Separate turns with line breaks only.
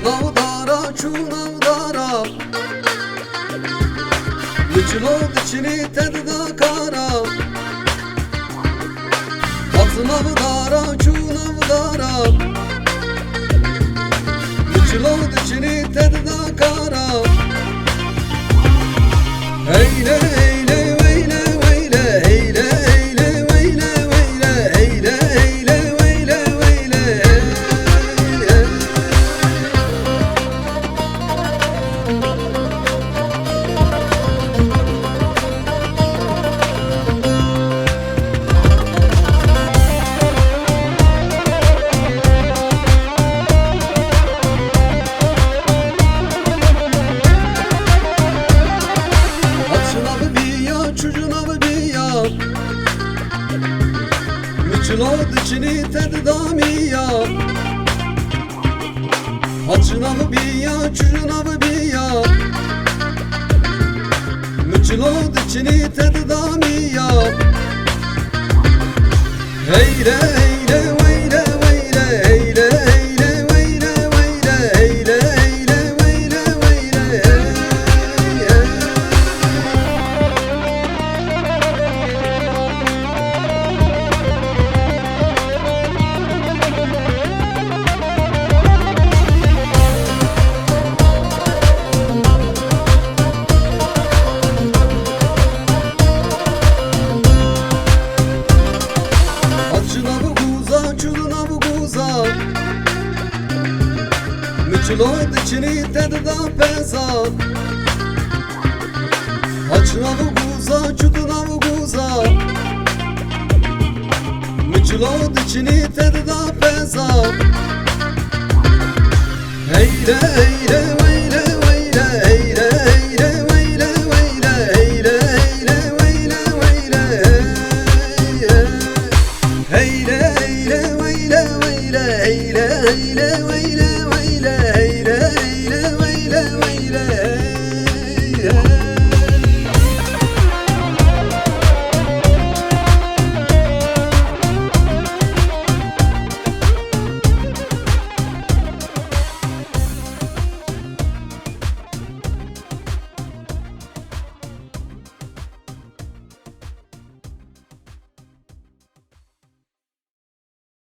Açnavdara, çunavdara Lüçlod içini tedda kara Açnavdara, çunavdara Lüçlod içini tedda kara Eyle eyle veyle veyle eyle eyle veyle veyle eyle eyle veyle veyle Lüçlod içini teddamiya Açınav biya, çucunav biya Lüçlod içini teddamiya Eyle eyle veyle veyle eyle eyle veyle veyle eyle eyle veyle veyle Lüçlod içini tedda peza Açnav guza, çudunav guza Lüçlod içini tedda peza Eyle eyle